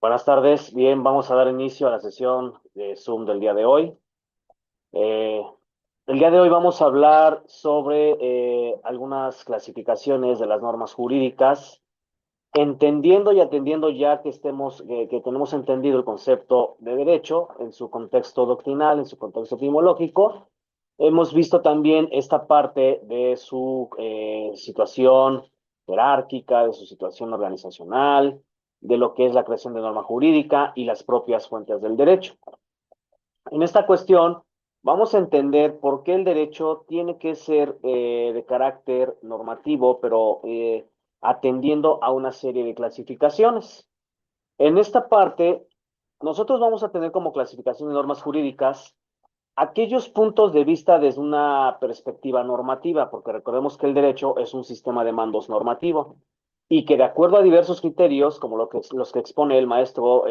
Buenas tardes. Bien, vamos a dar inicio a la sesión de Zoom del día de hoy. Eh, el día de hoy vamos a hablar sobre algunas clasificaciones de las normas jurídicas, entendiendo y atendiendo ya que que tenemos entendido el concepto de derecho en su contexto doctrinal, en su contexto etimológico. Hemos visto también esta parte de su situación jerárquica, de su situación organizacional, de lo que es la creación de norma jurídica y las propias fuentes del derecho. En esta cuestión, vamos a entender por qué el derecho tiene que ser de carácter normativo, pero atendiendo a una serie de clasificaciones. En esta parte, nosotros vamos a tener como clasificación de normas jurídicas aquellos puntos de vista desde una perspectiva normativa, porque recordemos que el derecho es un sistema de mandos normativo y que de acuerdo a diversos criterios, como los que expone el maestro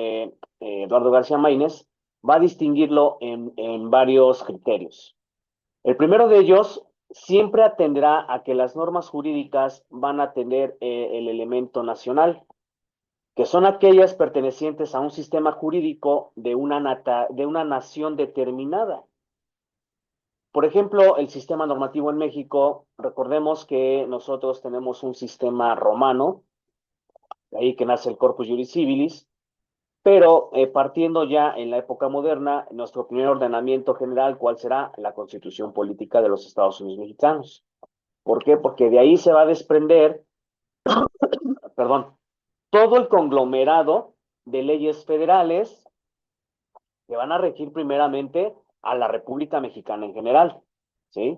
Eduardo García Maínez, va a distinguirlo en varios criterios. El primero de ellos siempre atenderá a que las normas jurídicas van a tener el elemento nacional, que son aquellas pertenecientes a un sistema jurídico de una nación determinada. Por ejemplo, el sistema normativo en México, recordemos que nosotros tenemos un sistema romano, de ahí que nace el Corpus Juris Civilis, pero partiendo ya en la época moderna, nuestro primer ordenamiento general, ¿cuál será? La Constitución Política de los Estados Unidos Mexicanos. ¿Por qué? Porque de ahí se va a desprender, perdón, todo el conglomerado de leyes federales que van a regir primeramente a la República Mexicana en general, ¿sí?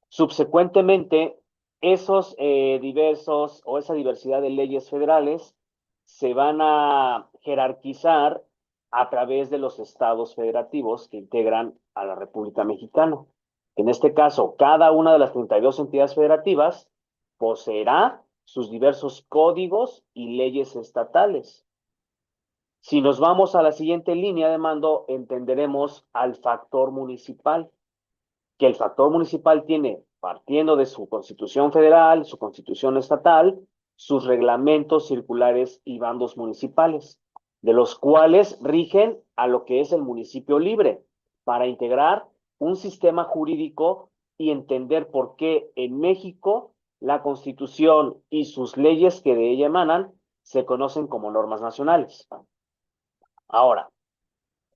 Subsecuentemente, esos diversos o esa diversidad de leyes federales se van a jerarquizar a través de los estados federativos que integran a la República Mexicana. En este caso, cada una de las 32 entidades federativas poseerá sus diversos códigos y leyes estatales. Si nos vamos a la siguiente línea de mando, entenderemos al factor municipal, que el factor municipal tiene, partiendo de su constitución federal, su constitución estatal, sus reglamentos circulares y bandos municipales, de los cuales rigen a lo que es el municipio libre, para integrar un sistema jurídico y entender por qué en México la constitución y sus leyes que de ella emanan se conocen como normas nacionales. Ahora,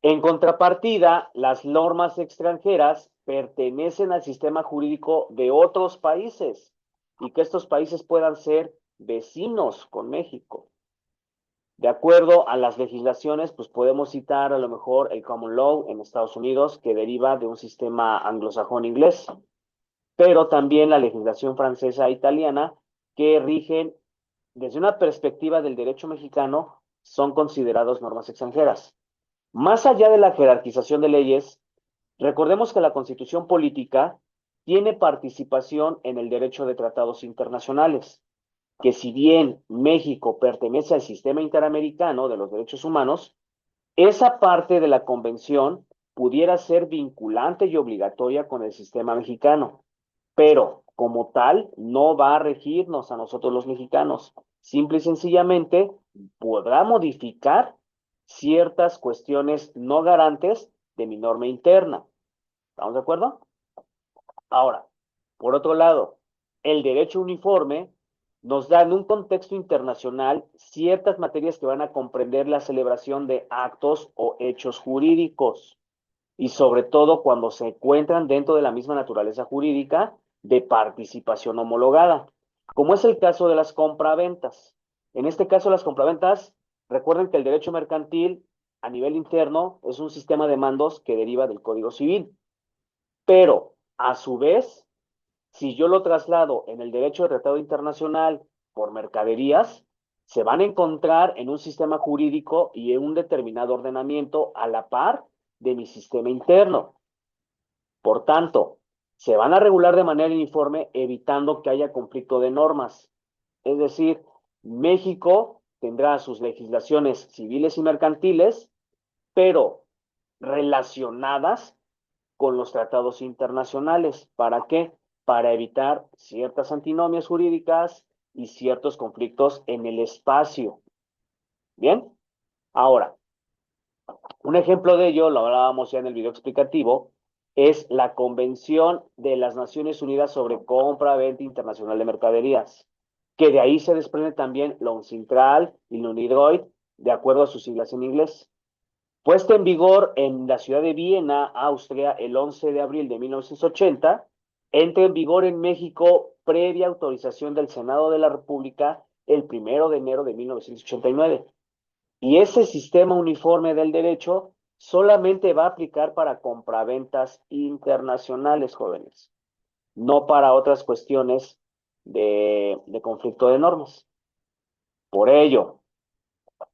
en contrapartida, las normas extranjeras pertenecen al sistema jurídico de otros países y que estos países puedan ser vecinos con México. De acuerdo a las legislaciones, pues podemos citar a lo mejor el common law en Estados Unidos, que deriva de un sistema anglosajón inglés, pero también la legislación francesa e italiana, que rigen desde una perspectiva del derecho mexicano, son considerados normas extranjeras. Más allá de la jerarquización de leyes, recordemos que la Constitución política tiene participación en el derecho de tratados internacionales, que si bien México pertenece al sistema interamericano de los derechos humanos, esa parte de la convención pudiera ser vinculante y obligatoria con el sistema mexicano, pero como tal no va a regirnos a nosotros los mexicanos. Simple y sencillamente podrá modificar ciertas cuestiones no garantes de mi norma interna. ¿Estamos de acuerdo? Ahora, por otro lado, el derecho uniforme nos da en un contexto internacional ciertas materias que van a comprender la celebración de actos o hechos jurídicos y sobre todo cuando se encuentran dentro de la misma naturaleza jurídica de participación homologada, como es el caso de las compraventas. En este caso, las compraventas, recuerden que el derecho mercantil a nivel interno es un sistema de mandos que deriva del Código Civil, pero a su vez, si yo lo traslado en el derecho de tratado internacional por mercaderías, se van a encontrar en un sistema jurídico y en un determinado ordenamiento a la par de mi sistema interno. Por tanto, se van a regular de manera uniforme evitando que haya conflicto de normas. Es decir, México tendrá sus legislaciones civiles y mercantiles, pero relacionadas con los tratados internacionales. ¿Para qué? Para evitar ciertas antinomias jurídicas y ciertos conflictos en el espacio. ¿Bien? Ahora, un ejemplo de ello, lo hablábamos ya en el video explicativo, es la Convención de las Naciones Unidas sobre Compra-Venta Internacional de Mercaderías, que de ahí se desprende también la UNCITRAL y la UNIDROIT, de acuerdo a sus siglas en inglés. Puesta en vigor en la ciudad de Viena, Austria, el 11 de abril de 1980, entra en vigor en México previa autorización del Senado de la República el 1 de enero de 1989. Y ese sistema uniforme del derecho solamente va a aplicar para compraventas internacionales, jóvenes, no para otras cuestiones de conflicto de normas. Por ello,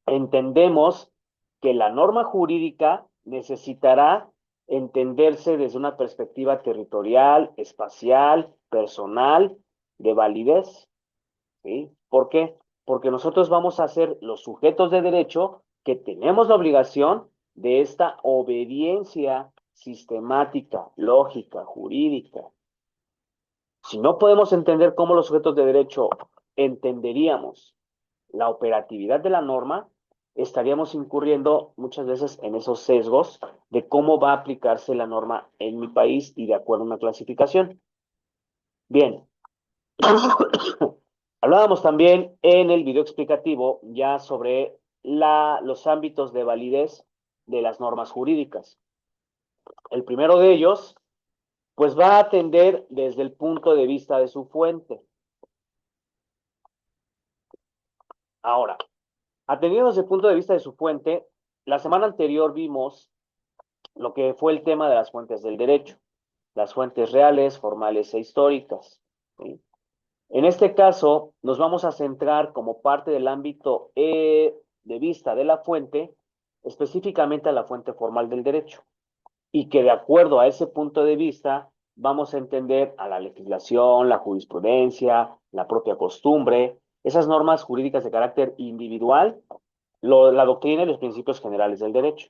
entendemos que la norma jurídica necesitará entenderse desde una perspectiva territorial, espacial, personal, de validez. ¿Sí? ¿Por qué? Porque nosotros vamos a ser los sujetos de derecho que tenemos la obligación de esta obediencia sistemática, lógica, jurídica. Si no podemos entender cómo los sujetos de derecho entenderíamos la operatividad de la norma, estaríamos incurriendo muchas veces en esos sesgos de cómo va a aplicarse la norma en mi país y de acuerdo a una clasificación. Bien, hablábamos también en el video explicativo ya sobre los ámbitos de validez de las normas jurídicas. El primero de ellos, pues va a atender desde el punto de vista de su fuente. Ahora, atendiendo desde el punto de vista de su fuente, la semana anterior vimos lo que fue el tema de las fuentes del derecho, las fuentes reales, formales e históricas. ¿Sí? En este caso, nos vamos a centrar como parte del ámbito de vista de la fuente, específicamente a la fuente formal del derecho, y que de acuerdo a ese punto de vista vamos a entender a la legislación, la jurisprudencia, la propia costumbre, esas normas jurídicas de carácter individual, la doctrina y los principios generales del derecho.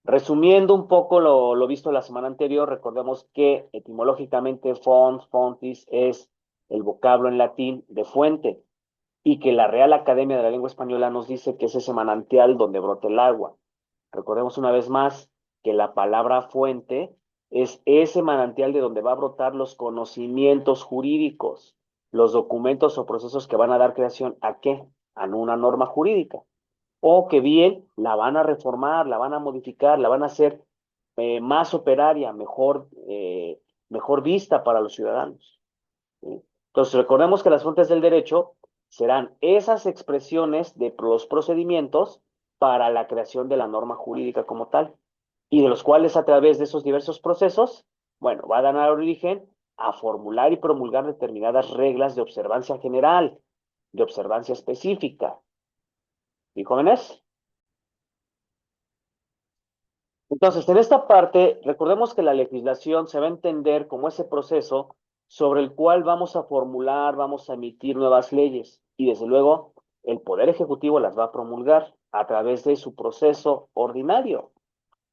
Resumiendo un poco lo visto la semana anterior, recordemos que etimológicamente fons, fontis es el vocablo en latín de fuente y que la Real Academia de la Lengua Española nos dice que es ese manantial donde brota el agua. Recordemos una vez más que la palabra fuente es ese manantial de donde va a brotar los conocimientos jurídicos, los documentos o procesos que van a dar creación ¿a qué? A una norma jurídica o que bien la van a reformar, la van a modificar, la van a hacer más operaria, mejor vista para los ciudadanos. ¿Sí? Entonces, recordemos que las fuentes del derecho serán esas expresiones de los procedimientos para la creación de la norma jurídica como tal, y de los cuales a través de esos diversos procesos, bueno, va a dar origen a formular y promulgar determinadas reglas de observancia general, de observancia específica. ¿Y jóvenes? Entonces, en esta parte, recordemos que la legislación se va a entender como ese proceso sobre el cual vamos a formular, vamos a emitir nuevas leyes y desde luego el Poder Ejecutivo las va a promulgar a través de su proceso ordinario.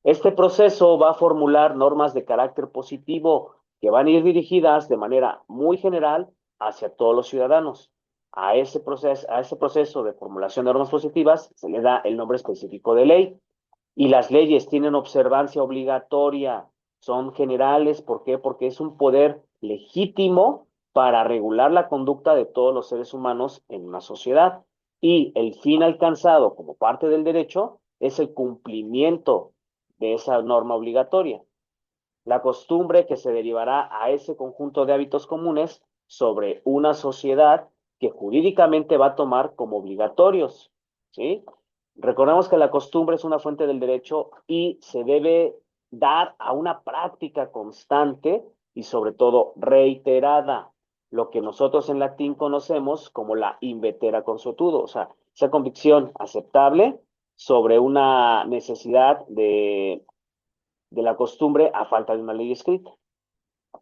Este proceso va a formular normas de carácter positivo que van a ir dirigidas de manera muy general hacia todos los ciudadanos. A ese proceso de formulación de normas positivas se le da el nombre específico de ley. Y las leyes tienen observancia obligatoria, son generales, ¿por qué? Porque es un poder legítimo para regular la conducta de todos los seres humanos en una sociedad. Y el fin alcanzado como parte del derecho es el cumplimiento de esa norma obligatoria. La costumbre que se derivará a ese conjunto de hábitos comunes sobre una sociedad que jurídicamente va a tomar como obligatorios, ¿sí? Recordemos que la costumbre es una fuente del derecho y se debe dar a una práctica constante y sobre todo reiterada, lo que nosotros en latín conocemos como la invetera consuetudo, o sea, esa convicción aceptable sobre una necesidad de la costumbre a falta de una ley escrita.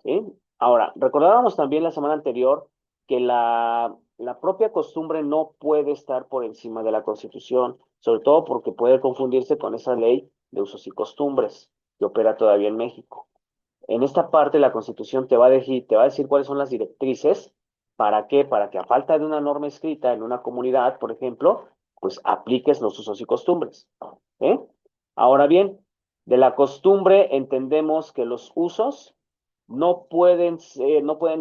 ¿Sí? Ahora, recordábamos también la semana anterior que la propia costumbre no puede estar por encima de la Constitución, sobre todo porque puede confundirse con esa ley de usos y costumbres que opera todavía en México. En esta parte la Constitución te va a decir cuáles son las directrices. ¿Para qué? Para que a falta de una norma escrita en una comunidad, por ejemplo, pues apliques los usos y costumbres. ¿Eh? Ahora bien, de la costumbre entendemos que los usos no pueden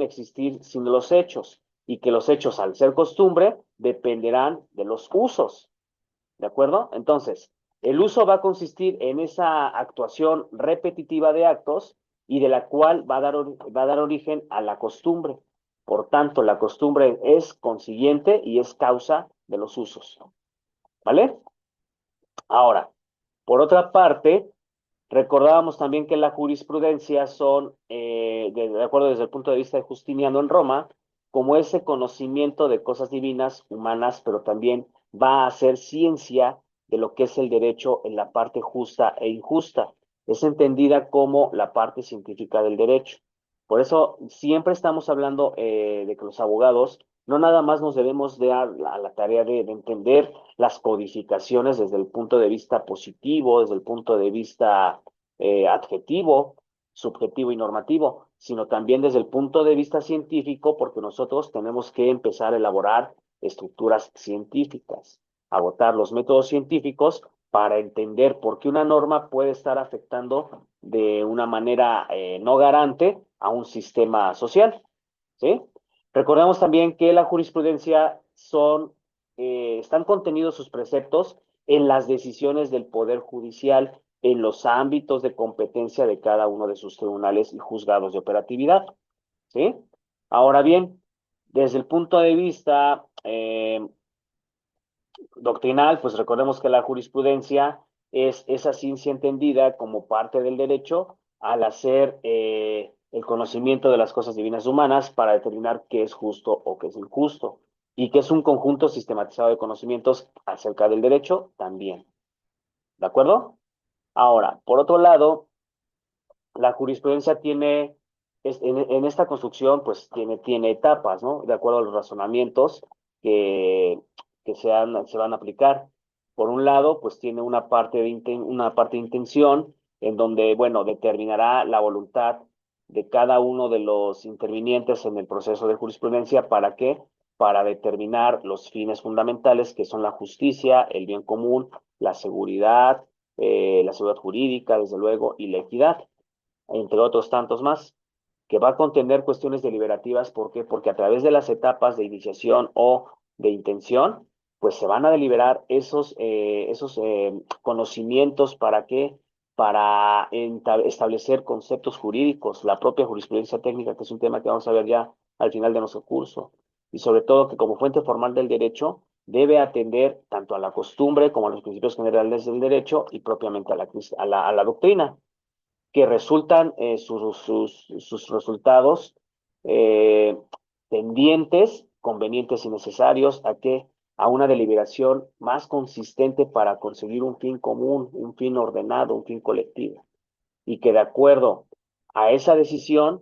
existir sin los hechos, y que los hechos, al ser costumbre, dependerán de los usos. ¿De acuerdo? Entonces, el uso va a consistir en esa actuación repetitiva de actos y de la cual va a dar origen a la costumbre. Por tanto, la costumbre es consiguiente y es causa de los usos. ¿Vale? Ahora, por otra parte, recordábamos también que la jurisprudencia son, de acuerdo desde el punto de vista de Justiniano en Roma, como ese conocimiento de cosas divinas, humanas, pero también va a ser ciencia de lo que es el derecho en la parte justa e injusta. Es entendida como la parte científica del derecho. Por eso siempre estamos hablando de que los abogados no nada más nos debemos de dar a la tarea de entender las codificaciones desde el punto de vista positivo, desde el punto de vista adjetivo, subjetivo y normativo, sino también desde el punto de vista científico, porque nosotros tenemos que empezar a elaborar estructuras científicas, agotar los métodos científicos para entender por qué una norma puede estar afectando de una manera no garante a un sistema social, ¿sí? Recordemos también que la jurisprudencia están contenidos sus preceptos en las decisiones del Poder Judicial en los ámbitos de competencia de cada uno de sus tribunales y juzgados de operatividad, ¿sí? Ahora bien, desde el punto de vista doctrinal, pues recordemos que la jurisprudencia es esa ciencia entendida como parte del derecho al hacer el conocimiento de las cosas divinas humanas para determinar qué es justo o qué es injusto, y que es un conjunto sistematizado de conocimientos acerca del derecho también. ¿De acuerdo? Ahora, por otro lado, la jurisprudencia en esta construcción, pues tiene etapas, ¿no? De acuerdo a los razonamientos que, se van a aplicar. Por un lado, pues tiene una parte de intención, en donde, bueno, determinará la voluntad de cada uno de los intervinientes en el proceso de jurisprudencia. ¿Para qué? Para determinar los fines fundamentales, que son la justicia, el bien común, la seguridad jurídica, desde luego, y la equidad, entre otros tantos más, que va a contener cuestiones deliberativas. ¿Por qué? Porque a través de las etapas de iniciación o de intención, pues se van a deliberar esos conocimientos. ¿Para qué? Para establecer conceptos jurídicos, la propia jurisprudencia técnica, que es un tema que vamos a ver ya al final de nuestro curso, y sobre todo que como fuente formal del derecho debe atender tanto a la costumbre como a los principios generales del derecho y propiamente a la doctrina, que resultan sus resultados eh, tendientes, convenientes y necesarios a una deliberación más consistente para conseguir un fin común, un fin ordenado, un fin colectivo. Y que de acuerdo a esa decisión,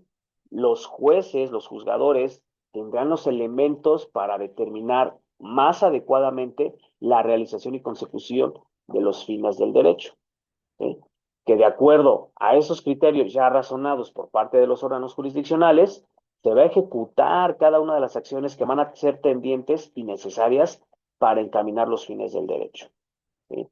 los jueces, los juzgadores, tendrán los elementos para determinar más adecuadamente la realización y consecución de los fines del derecho, ¿sí? Que de acuerdo a esos criterios ya razonados por parte de los órganos jurisdiccionales, se va a ejecutar cada una de las acciones que van a ser tendientes y necesarias para encaminar los fines del derecho, ¿sí?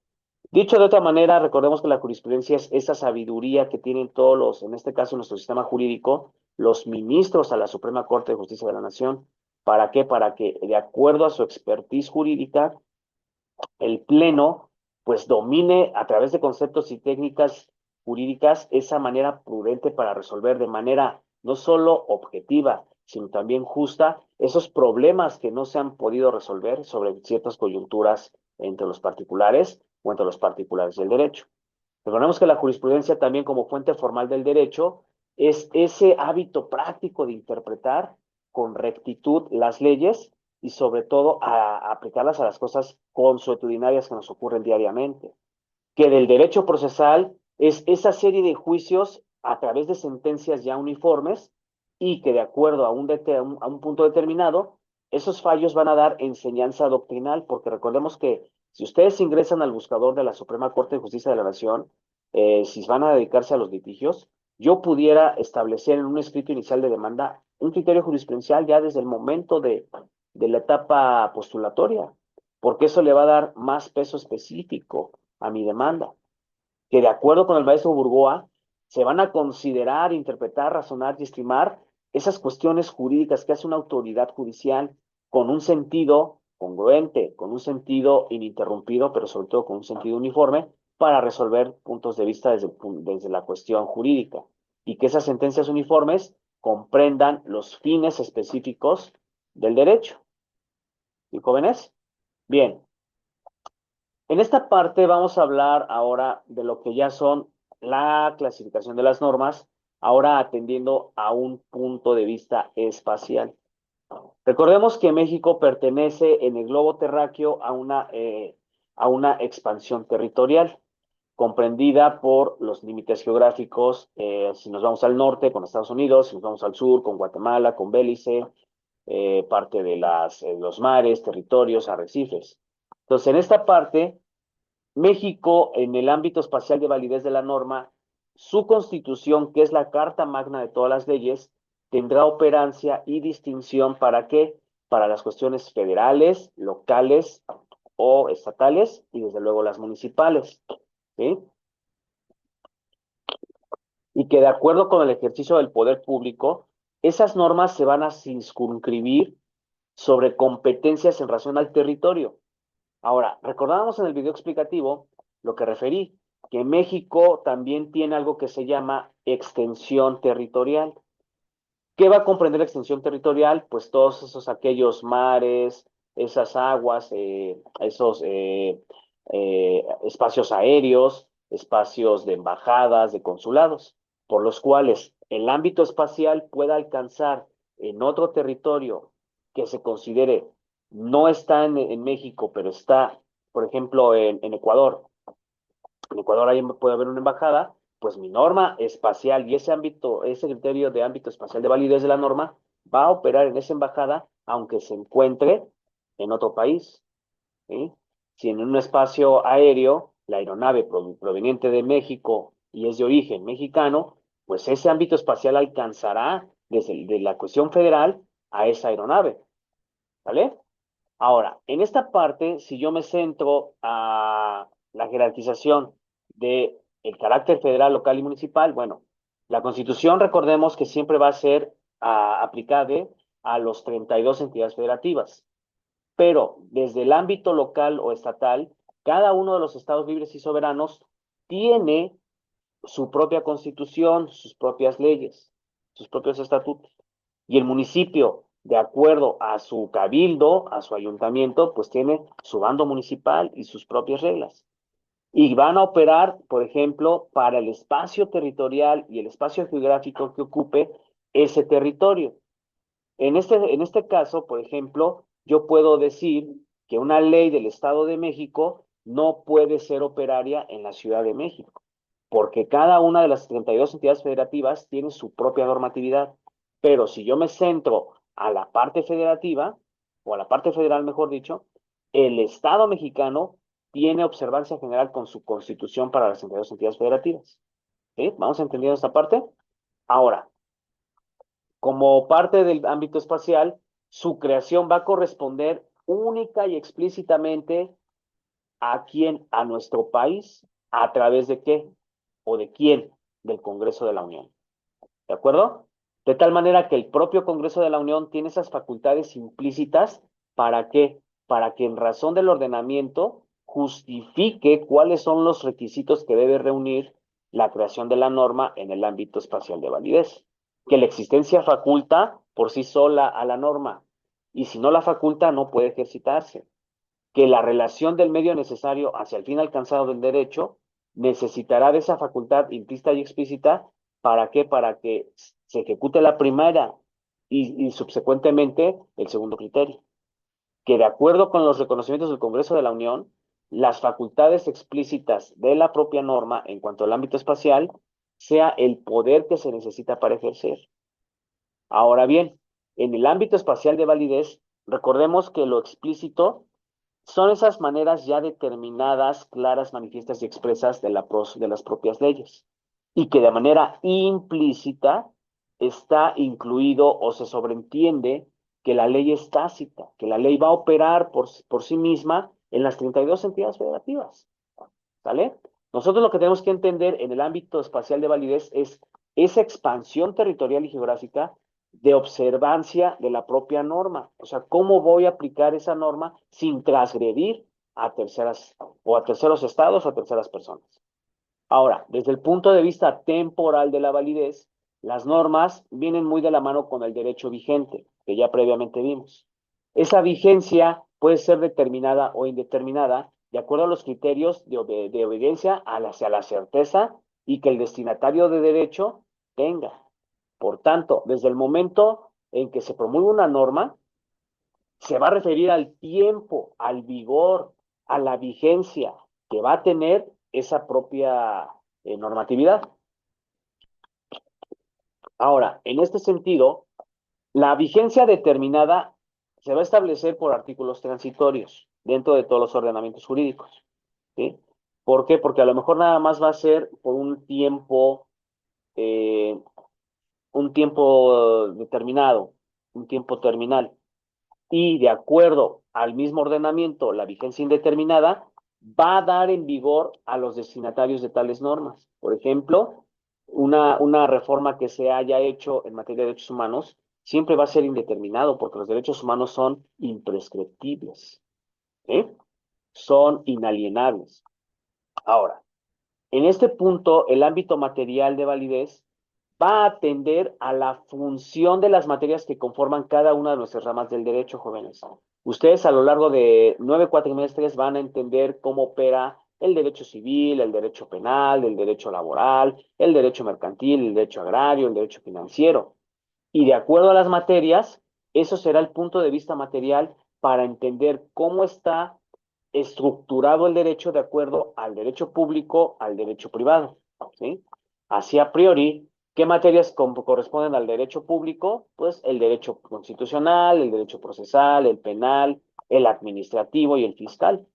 Dicho de otra manera, recordemos que la jurisprudencia es esa sabiduría que tienen todos en este caso, nuestro sistema jurídico, los ministros a la Suprema Corte de Justicia de la Nación. ¿Para qué? Para que, de acuerdo a su expertise jurídica, el Pleno pues domine a través de conceptos y técnicas jurídicas esa manera prudente para resolver de manera no solo objetiva, sino también justa esos problemas que no se han podido resolver sobre ciertas coyunturas entre los particulares o entre los particulares del derecho. Recordemos que la jurisprudencia también, como fuente formal del derecho, es ese hábito práctico de interpretar con rectitud las leyes y sobre todo a aplicarlas a las cosas consuetudinarias que nos ocurren diariamente. Que del derecho procesal es esa serie de juicios a través de sentencias ya uniformes, y que de acuerdo a un punto determinado, esos fallos van a dar enseñanza doctrinal, porque recordemos que si ustedes ingresan al buscador de la Suprema Corte de Justicia de la Nación, si van a dedicarse a los litigios, yo pudiera establecer en un escrito inicial de demanda un criterio jurisprudencial ya desde el momento de la etapa postulatoria. porque eso le va a dar más peso específico a mi demanda, que de acuerdo con el maestro Burgoa, se van a considerar, interpretar, razonar y estimar esas cuestiones jurídicas que hace una autoridad judicial con un sentido congruente, con un sentido ininterrumpido, pero sobre todo con un sentido uniforme, para resolver puntos de vista desde la cuestión jurídica. Y que esas sentencias uniformes comprendan los fines específicos del derecho. ¿Y jóvenes? Bien, en esta parte vamos a hablar ahora de lo que ya son la clasificación de las normas, ahora atendiendo a un punto de vista espacial. Recordemos que México pertenece en el globo terráqueo a una expansión territorial, comprendida por los límites geográficos, si nos vamos al norte con Estados Unidos, si nos vamos al sur con Guatemala, con Belice, parte de los mares, territorios, arrecifes. Entonces, en esta parte México, en el ámbito espacial de validez de la norma, su constitución, que es la carta magna de todas las leyes, tendrá operancia y distinción para qué? Para las cuestiones federales, locales o estatales y desde luego las municipales. ¿Sí? Y que de acuerdo con el ejercicio del poder público, esas normas se van a circunscribir sobre competencias en relación al territorio. Ahora, recordábamos en el video explicativo lo que referí, que México también tiene algo que se llama extensión territorial. ¿Qué va a comprender extensión territorial? Pues todos esos aquellos mares, esas aguas, esos espacios aéreos, espacios de embajadas, de consulados, por los cuales el ámbito espacial pueda alcanzar en otro territorio que se considere no está en México, pero está, por ejemplo, en Ecuador. En Ecuador ahí puede haber una embajada, pues mi norma espacial y ese ámbito, ese criterio de ámbito espacial de validez de la norma va a operar en esa embajada aunque se encuentre en otro país. ¿Sí? Si en un espacio aéreo la aeronave proveniente de México y es de origen mexicano, pues ese ámbito espacial alcanzará desde de la cuestión federal a esa aeronave. ¿Vale? Ahora, en esta parte, si yo me centro a la jerarquización de el carácter federal, local y municipal, bueno, la Constitución, recordemos que siempre va a ser aplicable a los 32 entidades federativas, pero desde el ámbito local o estatal, cada uno de los estados libres y soberanos tiene su propia constitución, sus propias leyes, sus propios estatutos. Y el municipio, de acuerdo a su cabildo, a su ayuntamiento, pues tiene su bando municipal y sus propias reglas. Y van a operar, por ejemplo, para el espacio territorial y el espacio geográfico que ocupe ese territorio. En este caso, por ejemplo, yo puedo decir que una ley del Estado de México no puede ser operaria en la Ciudad de México, porque cada una de las 32 entidades federativas tiene su propia normatividad. Pero si yo me centro a la parte federativa, o a la parte federal, mejor dicho, el Estado mexicano tiene observancia general con su constitución para las 32 entidades federativas. ¿Sí? ¿Vamos entendiendo esta parte? Ahora, como parte del ámbito espacial, su creación va a corresponder única y explícitamente a quién, a nuestro país, a través de qué o de quién, del Congreso de la Unión. ¿De acuerdo? De tal manera que el propio Congreso de la Unión tiene esas facultades implícitas, ¿para qué? Para que en razón del ordenamiento justifique cuáles son los requisitos que debe reunir la creación de la norma en el ámbito espacial de validez. Que la existencia faculta por sí sola a la norma, y si no la faculta no puede ejercitarse. Que la relación del medio necesario hacia el fin alcanzado del derecho necesitará de esa facultad implícita y explícita. ¿Para qué? Para que se ejecute la primera y subsecuentemente el segundo criterio. Que de acuerdo con los reconocimientos del Congreso de la Unión, las facultades explícitas de la propia norma en cuanto al ámbito espacial sea el poder que se necesita para ejercer. Ahora bien, en el ámbito espacial de validez, recordemos que lo explícito son esas maneras ya determinadas, claras, manifiestas y expresas de las propias leyes, y que de manera implícita está incluido o se sobreentiende que la ley es tácita, que la ley va a operar por sí misma en las 32 entidades federativas. ¿Sale? Nosotros lo que tenemos que entender en el ámbito espacial de validez es esa expansión territorial y geográfica de observancia de la propia norma. O sea, ¿cómo voy a aplicar esa norma sin transgredir a terceras o a terceros estados o a terceras personas? Ahora, desde el punto de vista temporal de la validez, las normas vienen muy de la mano con el derecho vigente, que ya previamente vimos. Esa vigencia puede ser determinada o indeterminada de acuerdo a los criterios de obediencia hacia la certeza y que el destinatario de derecho tenga. Por tanto, desde el momento en que se promulga una norma, se va a referir al tiempo, al vigor, a la vigencia que va a tener esa propia normatividad. Ahora, en este sentido, la vigencia determinada se va a establecer por artículos transitorios dentro de todos los ordenamientos jurídicos. ¿Sí? ¿Por qué? Porque a lo mejor nada más va a ser por un tiempo determinado, un tiempo terminal. Y de acuerdo al mismo ordenamiento, la vigencia indeterminada va a dar en vigor a los destinatarios de tales normas. Por ejemplo, una reforma que se haya hecho en materia de derechos humanos siempre va a ser indeterminado porque los derechos humanos son imprescriptibles, ¿eh? Son inalienables. Ahora, en este punto, el ámbito material de validez va a atender a la función de las materias que conforman cada una de nuestras ramas del derecho, jóvenes. Ustedes a lo largo de 9 cuatrimestres van a entender cómo opera el derecho civil, el derecho penal, el derecho laboral, el derecho mercantil, el derecho agrario, el derecho financiero. Y de acuerdo a las materias, eso será el punto de vista material para entender cómo está estructurado el derecho de acuerdo al derecho público, al derecho privado, ¿sí? Así a priori, ¿qué materias corresponden al derecho público? Pues el derecho constitucional, el derecho procesal, el penal, el administrativo y el fiscal.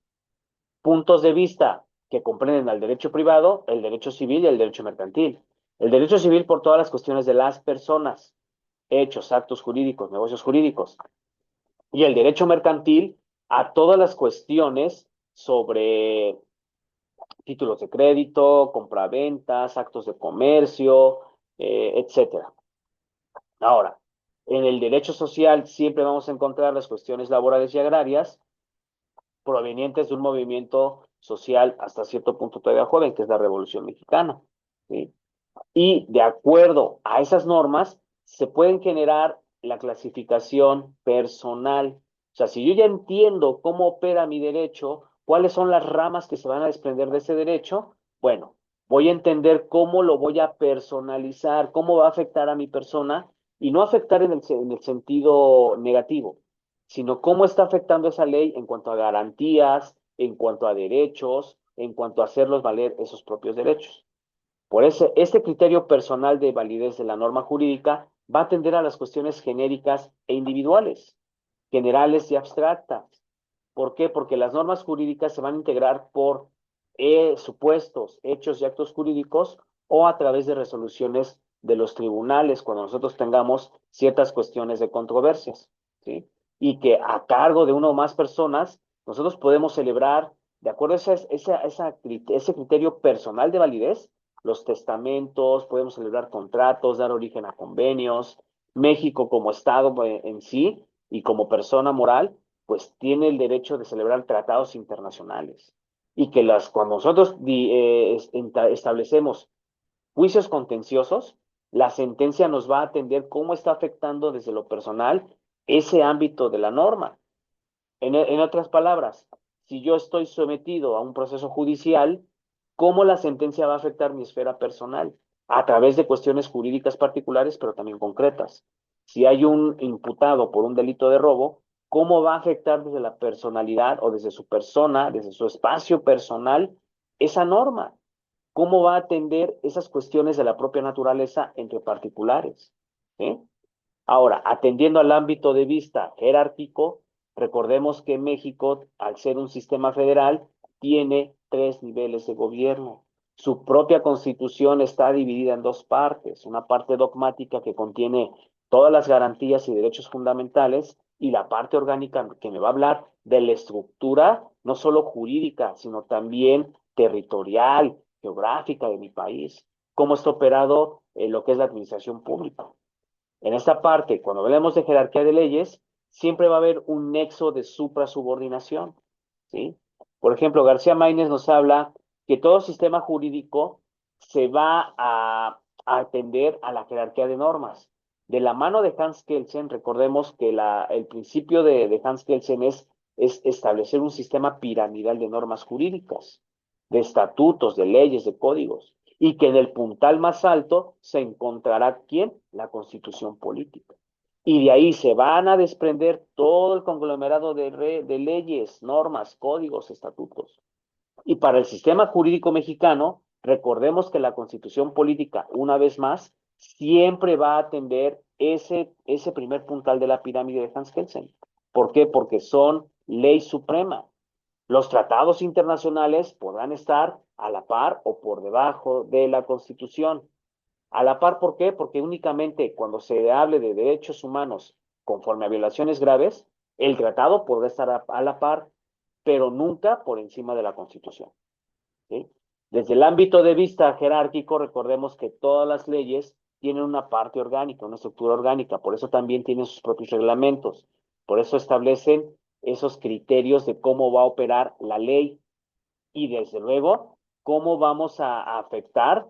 Puntos de vista que comprenden al derecho privado, el derecho civil y el derecho mercantil. El derecho civil por todas las cuestiones de las personas, hechos, actos jurídicos, negocios jurídicos. Y el derecho mercantil a todas las cuestiones sobre títulos de crédito, compraventas, actos de comercio, etcétera. Ahora, en el derecho social siempre vamos a encontrar las cuestiones laborales y agrarias provenientes de un movimiento social hasta cierto punto todavía joven, que es la Revolución Mexicana, ¿sí? Y de acuerdo a esas normas, se pueden generar la clasificación personal. O sea, si yo ya entiendo cómo opera mi derecho, cuáles son las ramas que se van a desprender de ese derecho, bueno, voy a entender cómo lo voy a personalizar, cómo va a afectar a mi persona, y no afectar en el sentido negativo, sino cómo está afectando esa ley en cuanto a garantías, en cuanto a derechos, en cuanto a hacerlos valer esos propios derechos. Por eso, este criterio personal de validez de la norma jurídica va a atender a las cuestiones genéricas e individuales, generales y abstractas. ¿Por qué? Porque las normas jurídicas se van a integrar por supuestos, hechos y actos jurídicos o a través de resoluciones de los tribunales cuando nosotros tengamos ciertas cuestiones de controversias, ¿sí? Y que a cargo de una o más personas, nosotros podemos celebrar, de acuerdo a ese criterio personal de validez, los testamentos, podemos celebrar contratos, dar origen a convenios. México como Estado en sí y como persona moral, pues tiene el derecho de celebrar tratados internacionales. Y que cuando nosotros establecemos juicios contenciosos, la sentencia nos va a atender cómo está afectando desde lo personal ese ámbito de la norma. En otras palabras, si yo estoy sometido a un proceso judicial, ¿cómo la sentencia va a afectar mi esfera personal? A través de cuestiones jurídicas particulares, pero también concretas. Si hay un imputado por un delito de robo, ¿cómo va a afectar desde la personalidad o desde su persona, desde su espacio personal, esa norma? ¿Cómo va a atender esas cuestiones de la propia naturaleza entre particulares? ¿Sí? Ahora, atendiendo al ámbito de vista jerárquico, recordemos que México, al ser un sistema federal, tiene 3 niveles de gobierno. Su propia constitución está dividida en dos partes, una parte dogmática que contiene todas las garantías y derechos fundamentales, y la parte orgánica que me va a hablar de la estructura, no solo jurídica, sino también territorial, geográfica de mi país, cómo está operado lo que es la administración pública. En esta parte, cuando hablemos de jerarquía de leyes, siempre va a haber un nexo de suprasubordinación, ¿sí? Por ejemplo, García Maínez nos habla que todo sistema jurídico se va a atender a la jerarquía de normas. De la mano de Hans Kelsen, recordemos que el principio de Hans Kelsen es establecer un sistema piramidal de normas jurídicas, de estatutos, de leyes, de códigos, y que en el puntal más alto se encontrará ¿quién? La constitución política. Y de ahí se van a desprender todo el conglomerado de leyes, normas, códigos, estatutos. Y para el sistema jurídico mexicano, recordemos que la constitución política, una vez más, siempre va a atender ese primer puntal de la pirámide de Hans Kelsen. ¿Por qué? Porque son ley suprema. Los tratados internacionales podrán estar a la par o por debajo de la Constitución. A la par, ¿por qué? Porque únicamente cuando se hable de derechos humanos conforme a violaciones graves, el tratado podrá estar a la par, pero nunca por encima de la Constitución, ¿sí? Desde el ámbito de vista jerárquico, recordemos que todas las leyes tienen una parte orgánica, una estructura orgánica, por eso también tienen sus propios reglamentos, por eso establecen esos criterios de cómo va a operar la ley y desde luego cómo vamos a afectar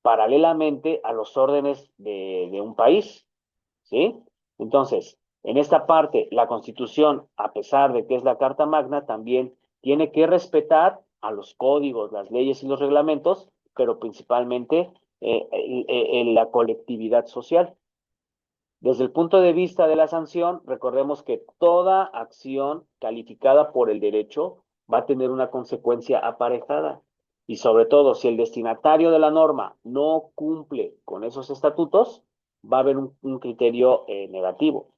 paralelamente a los órdenes de un país, ¿sí? Entonces, en esta parte, la Constitución, a pesar de que es la Carta Magna, también tiene que respetar a los códigos, las leyes y los reglamentos, pero principalmente en la colectividad social. Desde el punto de vista de la sanción, recordemos que toda acción calificada por el derecho va a tener una consecuencia aparejada. Y sobre todo, si el destinatario de la norma no cumple con esos estatutos, va a haber un criterio negativo.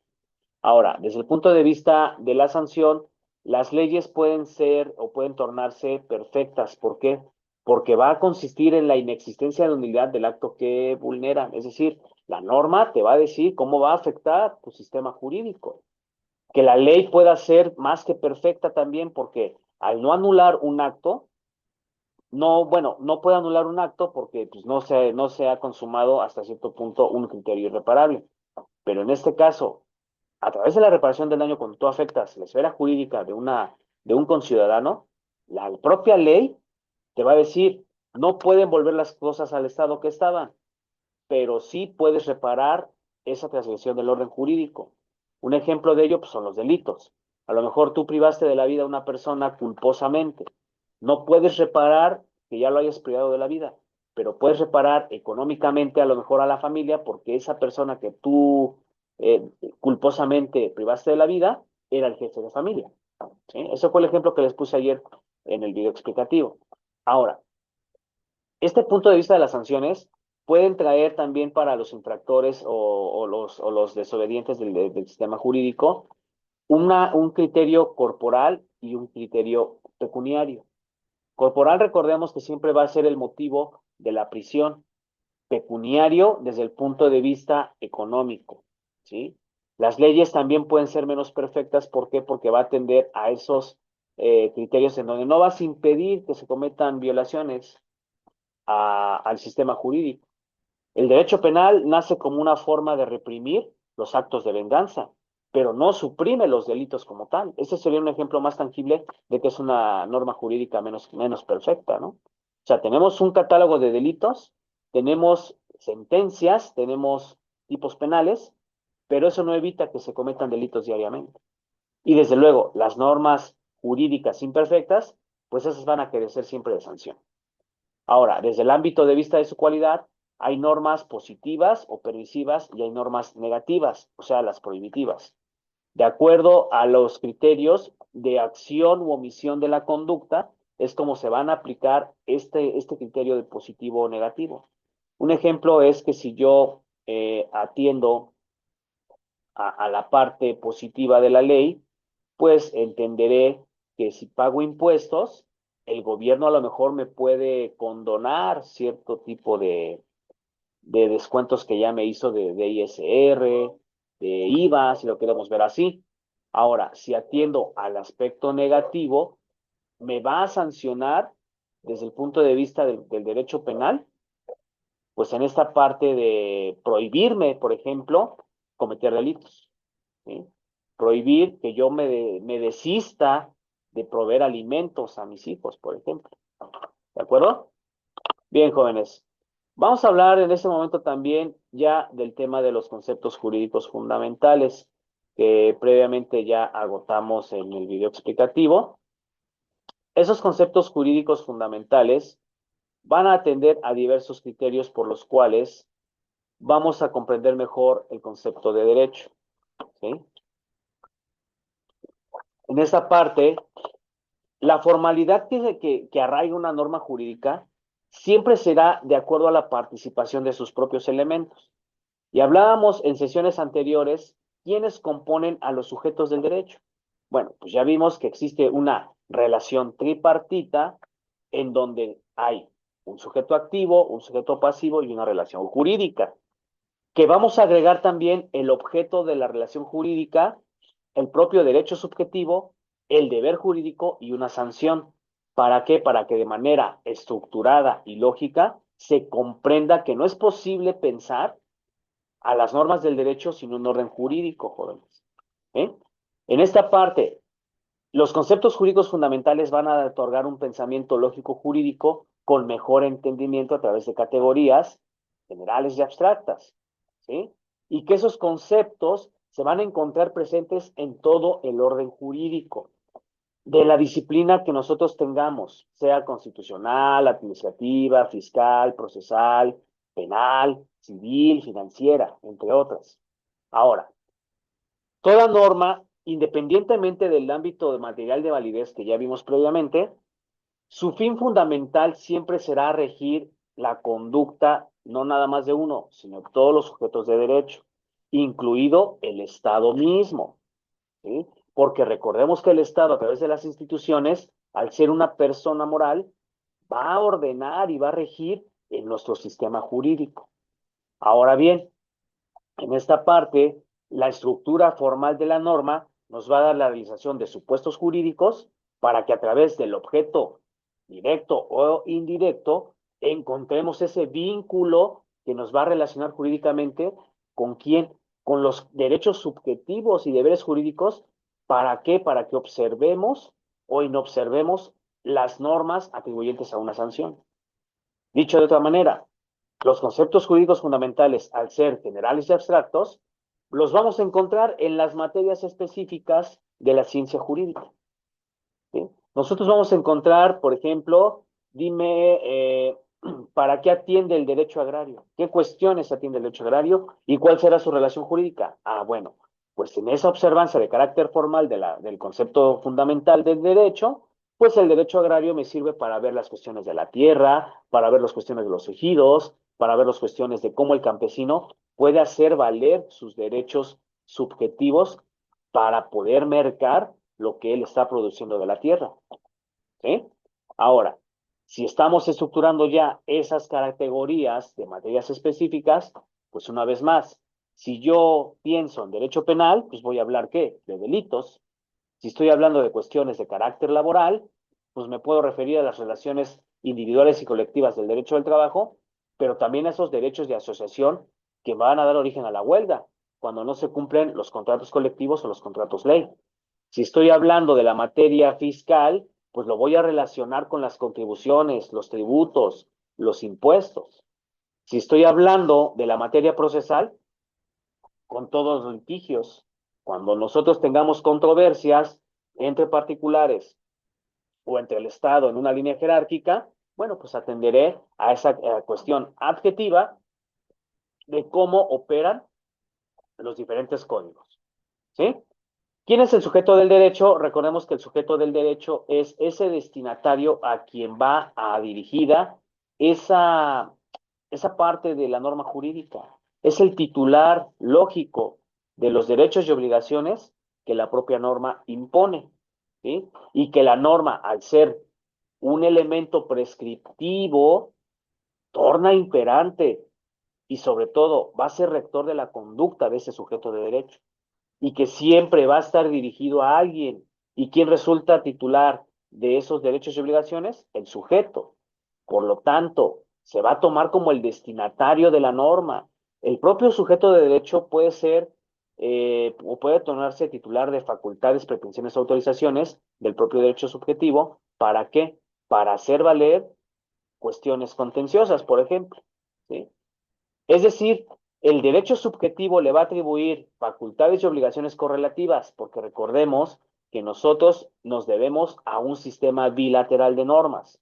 Ahora, desde el punto de vista de la sanción, las leyes pueden ser o pueden tornarse perfectas. ¿Por qué? Porque va a consistir en la inexistencia de nulidad del acto que vulnera. Es decir, la norma te va a decir cómo va a afectar tu sistema jurídico. Que la ley pueda ser más que perfecta también, porque al no anular un acto, no, bueno, no puede anular un acto porque pues, no se ha consumado hasta cierto punto un criterio irreparable. Pero en este caso, a través de la reparación del daño, cuando tú afectas la esfera jurídica de un conciudadano, la propia ley te va a decir, no pueden volver las cosas al estado que estaban, pero sí puedes reparar esa transgresión del orden jurídico. Un ejemplo de ello pues, son los delitos. A lo mejor tú privaste de la vida a una persona culposamente. No puedes reparar que ya lo hayas privado de la vida, pero puedes reparar económicamente a lo mejor a la familia porque esa persona que tú culposamente privaste de la vida era el jefe de familia, ¿sí? Ese fue el ejemplo que les puse ayer en el video explicativo. Ahora, este punto de vista de las sanciones pueden traer también para los infractores o los desobedientes del sistema jurídico un criterio corporal y un criterio pecuniario. Corporal, recordemos que siempre va a ser el motivo de la prisión. Pecuniario desde el punto de vista económico, ¿sí? Las leyes también pueden ser menos perfectas, ¿por qué? Porque va a atender a esos criterios en donde no vas a impedir que se cometan violaciones al sistema jurídico. El derecho penal nace como una forma de reprimir los actos de venganza, pero no suprime los delitos como tal. Este sería un ejemplo más tangible de que es una norma jurídica menos perfecta, ¿no? O sea, tenemos un catálogo de delitos, tenemos sentencias, tenemos tipos penales, pero eso no evita que se cometan delitos diariamente. Y desde luego, las normas jurídicas imperfectas, pues esas van a carecer siempre de sanción. Ahora, desde el ámbito de vista de su cualidad, hay normas positivas o permisivas y hay normas negativas, o sea, las prohibitivas. De acuerdo a los criterios de acción u omisión de la conducta, es como se van a aplicar este criterio de positivo o negativo. Un ejemplo es que si yo atiendo a la parte positiva de la ley, pues entenderé que si pago impuestos, el gobierno a lo mejor me puede condonar cierto tipo de descuentos que ya me hizo de ISR, de IVA, si lo queremos ver así. Ahora, si atiendo al aspecto negativo, ¿me va a sancionar desde el punto de vista del derecho penal? Pues en esta parte de prohibirme, por ejemplo, cometer delitos, ¿sí? Prohibir que yo me desista de proveer alimentos a mis hijos, por ejemplo. ¿De acuerdo? Bien, jóvenes. Vamos a hablar en este momento también ya del tema de los conceptos jurídicos fundamentales que previamente ya agotamos en el video explicativo. Esos conceptos jurídicos fundamentales van a atender a diversos criterios por los cuales vamos a comprender mejor el concepto de derecho, ¿sí? En esta parte, la formalidad que arraiga una norma jurídica siempre será de acuerdo a la participación de sus propios elementos. Y hablábamos en sesiones anteriores quiénes componen a los sujetos del derecho. Bueno, pues ya vimos que existe una relación tripartita en donde hay un sujeto activo, un sujeto pasivo y una relación jurídica, que vamos a agregar también el objeto de la relación jurídica, el propio derecho subjetivo, el deber jurídico y una sanción. ¿Para qué? Para que de manera estructurada y lógica se comprenda que no es posible pensar a las normas del derecho sin un orden jurídico, jóvenes. ¿Eh? En esta parte, los conceptos jurídicos fundamentales van a otorgar un pensamiento lógico jurídico con mejor entendimiento a través de categorías generales y abstractas, ¿sí? Y que esos conceptos se van a encontrar presentes en todo el orden jurídico de la disciplina que nosotros tengamos, sea constitucional, administrativa, fiscal, procesal, penal, civil, financiera, entre otras. Ahora, toda norma, independientemente del ámbito de material de validez que ya vimos previamente, su fin fundamental siempre será regir la conducta no nada más de uno, sino todos los sujetos de derecho, incluido el Estado mismo, ¿sí? Porque recordemos que el Estado, a través de las instituciones, al ser una persona moral, va a ordenar y va a regir en nuestro sistema jurídico. Ahora bien, en esta parte, la estructura formal de la norma nos va a dar la realización de supuestos jurídicos para que a través del objeto directo o indirecto encontremos ese vínculo que nos va a relacionar jurídicamente con quién, con los derechos subjetivos y deberes jurídicos. ¿Para qué? Para que observemos o inobservemos las normas atribuyentes a una sanción. Dicho de otra manera, los conceptos jurídicos fundamentales, al ser generales y abstractos, los vamos a encontrar en las materias específicas de la ciencia jurídica, ¿sí? Nosotros vamos a encontrar, por ejemplo, dime, ¿para qué atiende el derecho agrario? ¿Qué cuestiones atiende el derecho agrario? ¿Y cuál será su relación jurídica? Ah, bueno, pues en esa observancia de carácter formal del concepto fundamental del derecho, pues el derecho agrario me sirve para ver las cuestiones de la tierra, para ver las cuestiones de los ejidos, para ver las cuestiones de cómo el campesino puede hacer valer sus derechos subjetivos para poder mercar lo que él está produciendo de la tierra, ¿sí? Ahora, si estamos estructurando ya esas categorías de materias específicas, pues una vez más, si yo pienso en derecho penal, pues voy a hablar, ¿qué? De delitos. Si estoy hablando de cuestiones de carácter laboral, pues me puedo referir a las relaciones individuales y colectivas del derecho del trabajo, pero también a esos derechos de asociación que van a dar origen a la huelga, cuando no se cumplen los contratos colectivos o los contratos ley. Si estoy hablando de la materia fiscal, pues lo voy a relacionar con las contribuciones, los tributos, los impuestos. Si estoy hablando de la materia procesal, con todos los litigios. Cuando nosotros tengamos controversias entre particulares o entre el Estado en una línea jerárquica, bueno, pues atenderé a esa cuestión adjetiva de cómo operan los diferentes códigos, ¿sí? ¿Quién es el sujeto del derecho? Recordemos que el sujeto del derecho es ese destinatario a quien va a dirigida esa, esa parte de la norma jurídica. Es el titular lógico de los derechos y obligaciones que la propia norma impone, ¿sí? Y que la norma, al ser un elemento prescriptivo, torna imperante y sobre todo va a ser rector de la conducta de ese sujeto de derecho y que siempre va a estar dirigido a alguien. ¿Y quién resulta titular de esos derechos y obligaciones? El sujeto. Por lo tanto, se va a tomar como el destinatario de la norma. El propio sujeto de derecho puede ser o puede tornarse titular de facultades, pretensiones, autorizaciones del propio derecho subjetivo. ¿Para qué? Para hacer valer cuestiones contenciosas, por ejemplo. ¿Sí? Es decir, el derecho subjetivo le va a atribuir facultades y obligaciones correlativas, porque recordemos que nosotros nos debemos a un sistema bilateral de normas.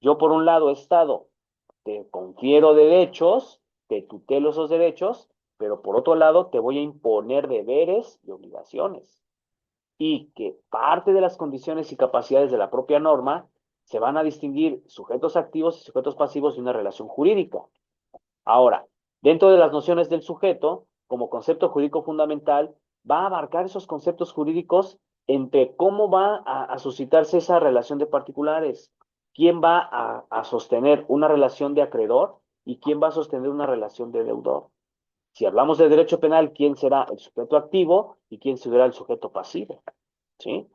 Yo, por un lado, Estado, te confiero derechos, te tutelo esos derechos, pero por otro lado, te voy a imponer deberes y obligaciones. Y que parte de las condiciones y capacidades de la propia norma se van a distinguir sujetos activos y sujetos pasivos de una relación jurídica. Ahora, dentro de las nociones del sujeto, como concepto jurídico fundamental, va a abarcar esos conceptos jurídicos entre cómo va a suscitarse esa relación de particulares, quién va a sostener una relación de acreedor y quién va a sostener una relación de deudor. Si hablamos de derecho penal, ¿quién será el sujeto activo y quién será el sujeto pasivo? ¿Sí?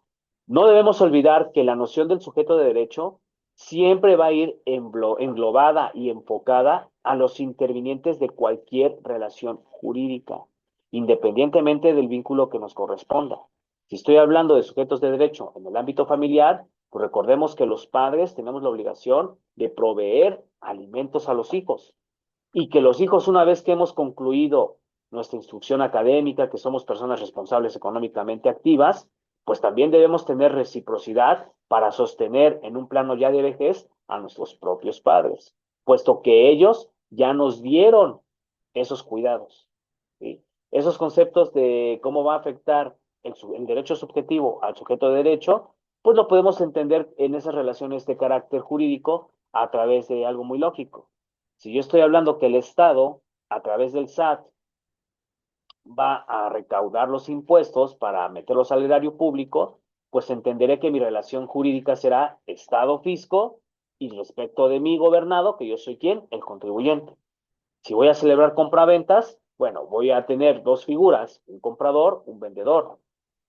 No debemos olvidar que la noción del sujeto de derecho siempre va a ir englobada y enfocada a los intervinientes de cualquier relación jurídica, independientemente del vínculo que nos corresponda. Si estoy hablando de sujetos de derecho en el ámbito familiar, pues recordemos que los padres tenemos la obligación de proveer alimentos a los hijos y que los hijos, una vez que hemos concluido nuestra instrucción académica, que somos personas responsables económicamente activas, pues también debemos tener reciprocidad para sostener en un plano ya de vejez a nuestros propios padres, puesto que ellos ya nos dieron esos cuidados. ¿Sí? Esos conceptos de cómo va a afectar el derecho subjetivo al sujeto de derecho, pues lo podemos entender en esas relaciones de carácter jurídico a través de algo muy lógico. Si yo estoy hablando que el Estado, a través del SAT, va a recaudar los impuestos para meterlos al erario público, pues entenderé que mi relación jurídica será Estado-fisco y respecto de mi gobernado, que yo soy quien, el contribuyente. Si voy a celebrar compraventas, bueno, voy a tener dos figuras, un comprador, un vendedor.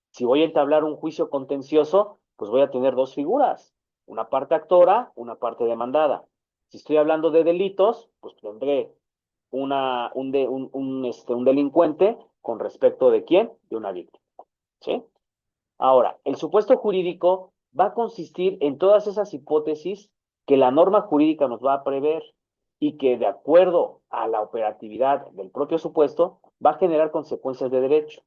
Si voy a entablar un juicio contencioso, pues voy a tener dos figuras, una parte actora, una parte demandada. Si estoy hablando de delitos, pues tendré un delincuente con respecto de quién, de una víctima. ¿Sí? Ahora, el supuesto jurídico va a consistir en todas esas hipótesis que la norma jurídica nos va a prever y que de acuerdo a la operatividad del propio supuesto va a generar consecuencias de derecho.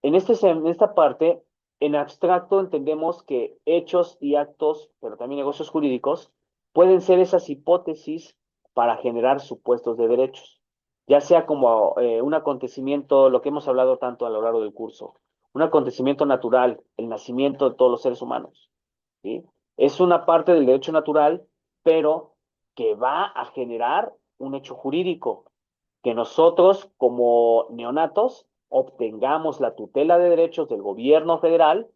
En esta parte, en abstracto entendemos que hechos y actos, pero también negocios jurídicos, pueden ser esas hipótesis para generar supuestos de derechos, ya sea como un acontecimiento, lo que hemos hablado tanto a lo largo del curso, un acontecimiento natural, el nacimiento de todos los seres humanos. ¿Sí? Es una parte del derecho natural, pero que va a generar un hecho jurídico que nosotros como neonatos obtengamos la tutela de derechos del gobierno federal,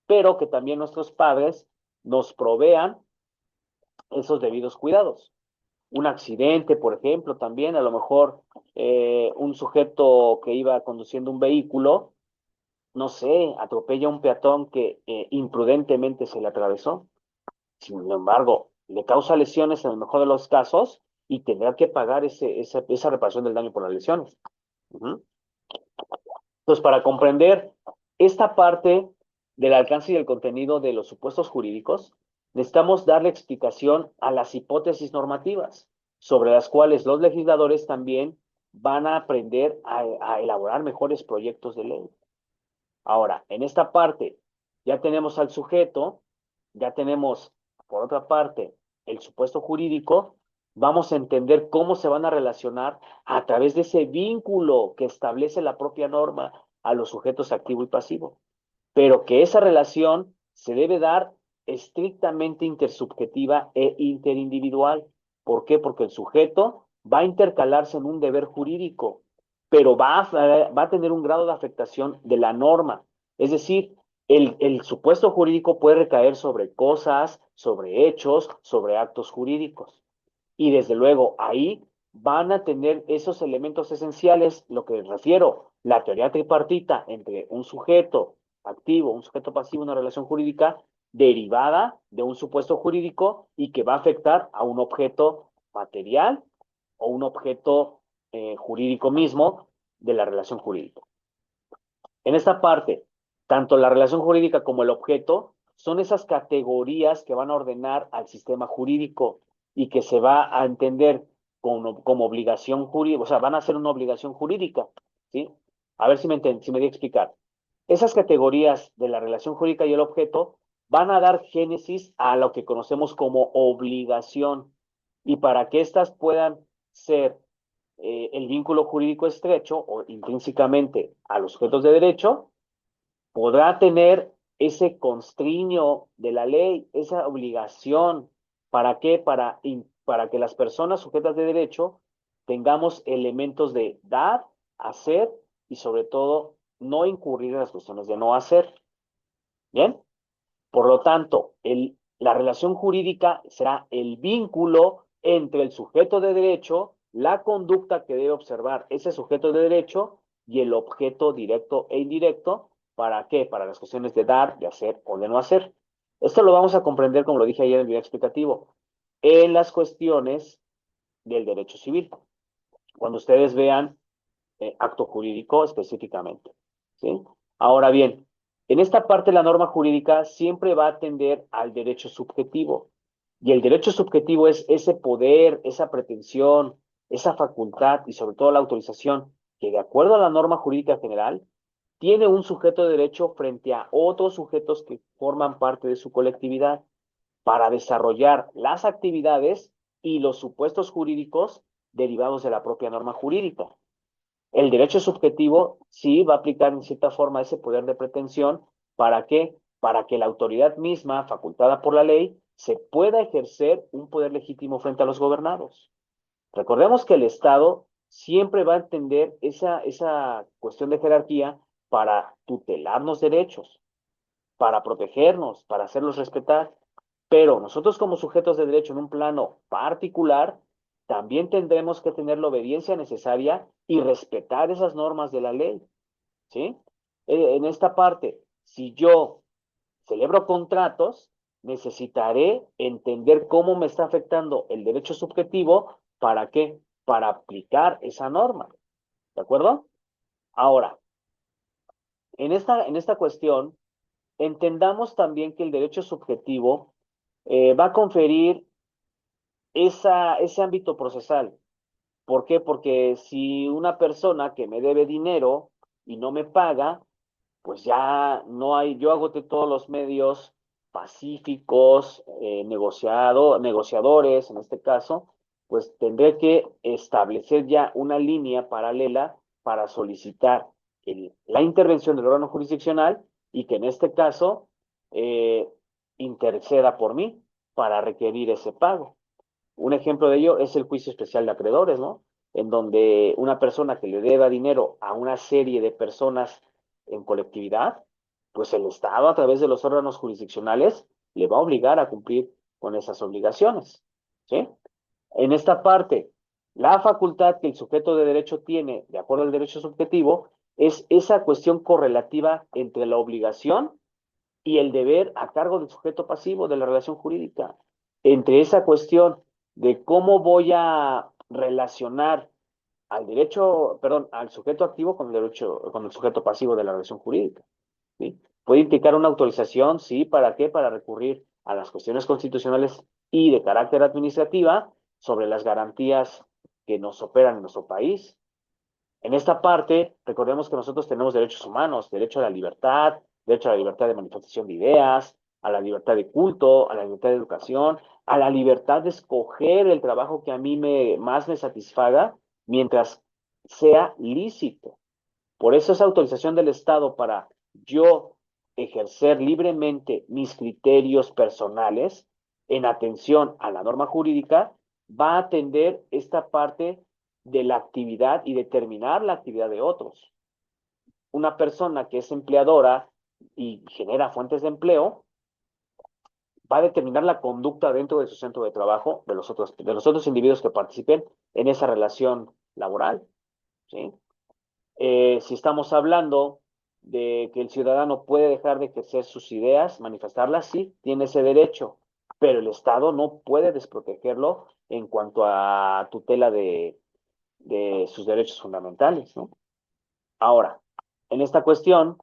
pero que también nuestros padres nos provean esos debidos cuidados. Un accidente, por ejemplo, también a lo mejor un sujeto que iba conduciendo un vehículo, no sé, atropella a un peatón que imprudentemente se le atravesó. Sin embargo, le causa lesiones en el mejor de los casos y tendrá que pagar esa reparación del daño por las lesiones. Uh-huh. Entonces, para comprender esta parte del alcance y el contenido de los supuestos jurídicos, necesitamos darle explicación a las hipótesis normativas, sobre las cuales los legisladores también van a aprender a elaborar mejores proyectos de ley. Ahora, en esta parte ya tenemos al sujeto, ya tenemos, por otra parte, el supuesto jurídico, vamos a entender cómo se van a relacionar a través de ese vínculo que establece la propia norma a los sujetos activo y pasivo. Pero que esa relación se debe dar estrictamente intersubjetiva e interindividual. ¿Por qué? Porque el sujeto va a intercalarse en un deber jurídico, pero va a tener un grado de afectación de la norma. Es decir, el supuesto jurídico puede recaer sobre cosas, sobre hechos, sobre actos jurídicos. Y desde luego ahí van a tener esos elementos esenciales, lo que refiero, la teoría tripartita entre un sujeto activo, un sujeto pasivo, una relación jurídica derivada de un supuesto jurídico y que va a afectar a un objeto material o un objeto jurídico mismo de la relación jurídica. En esta parte, tanto la relación jurídica como el objeto son esas categorías que van a ordenar al sistema jurídico y que se va a entender como obligación jurídica, o sea, van a ser una obligación jurídica, ¿sí? A ver si me di a explicar. Esas categorías de la relación jurídica y el objeto van a dar génesis a lo que conocemos como obligación. Y para que éstas puedan ser el vínculo jurídico estrecho o intrínsecamente a los sujetos de derecho, podrá tener ese constreño de la ley, esa obligación. ¿Para qué? Para que las personas sujetas de derecho tengamos elementos de dar, hacer y sobre todo no incurrir en las cuestiones de no hacer. ¿Bien? Por lo tanto, la relación jurídica será el vínculo entre el sujeto de derecho, la conducta que debe observar ese sujeto de derecho y el objeto directo e indirecto. ¿Para qué? Para las cuestiones de dar, de hacer o de no hacer. Esto lo vamos a comprender, como lo dije ayer en el video explicativo, en las cuestiones del derecho civil. Cuando ustedes vean acto jurídico específicamente. ¿Sí? Ahora bien, en esta parte la norma jurídica siempre va a atender al derecho subjetivo. Y el derecho subjetivo es ese poder, esa pretensión, esa facultad y sobre todo la autorización que de acuerdo a la norma jurídica general tiene un sujeto de derecho frente a otros sujetos que forman parte de su colectividad para desarrollar las actividades y los supuestos jurídicos derivados de la propia norma jurídica. El derecho subjetivo sí va a aplicar en cierta forma ese poder de pretensión. ¿Para qué? Para que la autoridad misma, facultada por la ley, se pueda ejercer un poder legítimo frente a los gobernados. Recordemos que el Estado siempre va a entender esa cuestión de jerarquía para tutelarnos derechos, para protegernos, para hacerlos respetar. Pero nosotros como sujetos de derecho en un plano particular, también tendremos que tener la obediencia necesaria y respetar esas normas de la ley, ¿sí? En esta parte, si yo celebro contratos, necesitaré entender cómo me está afectando el derecho subjetivo, ¿para qué? Para aplicar esa norma, ¿de acuerdo? Ahora, en esta cuestión, entendamos también que el derecho subjetivo va a conferir ese ámbito procesal. ¿Por qué? Porque si una persona que me debe dinero y no me paga, pues ya no hay, yo agoté todos los medios pacíficos, negociadores en este caso, pues tendré que establecer ya una línea paralela para solicitar la intervención del órgano jurisdiccional y que en este caso eh, interceda por mí para requerir ese pago. Un ejemplo de ello es el juicio especial de acreedores, ¿no? En donde una persona que le deba dinero a una serie de personas en colectividad, pues el Estado a través de los órganos jurisdiccionales le va a obligar a cumplir con esas obligaciones, ¿sí? En esta parte, la facultad que el sujeto de derecho tiene, de acuerdo al derecho subjetivo, es esa cuestión correlativa entre la obligación y el deber a cargo del sujeto pasivo de la relación jurídica. Entre esa cuestión de cómo voy a relacionar al derecho, perdón, al sujeto activo con el derecho, con el sujeto pasivo de la relación jurídica. ¿Sí? Puede implicar una autorización, sí, ¿para qué? Para recurrir a las cuestiones constitucionales y de carácter administrativa sobre las garantías que nos operan en nuestro país. En esta parte, recordemos que nosotros tenemos derechos humanos, derecho a la libertad, derecho a la libertad de manifestación de ideas, a la libertad de culto, a la libertad de educación, a la libertad de escoger el trabajo que a mí más me satisfaga mientras sea lícito. Por eso esa autorización del Estado para yo ejercer libremente mis criterios personales en atención a la norma jurídica va a atender esta parte de la actividad y determinar la actividad de otros. Una persona que es empleadora y genera fuentes de empleo va a determinar la conducta dentro de su centro de trabajo de los otros individuos que participen en esa relación laboral, ¿sí? Si estamos hablando de que el ciudadano puede dejar de ejercer sus ideas, manifestarlas, sí, tiene ese derecho, pero el Estado no puede desprotegerlo en cuanto a tutela de sus derechos fundamentales, ¿no? Ahora, en esta cuestión,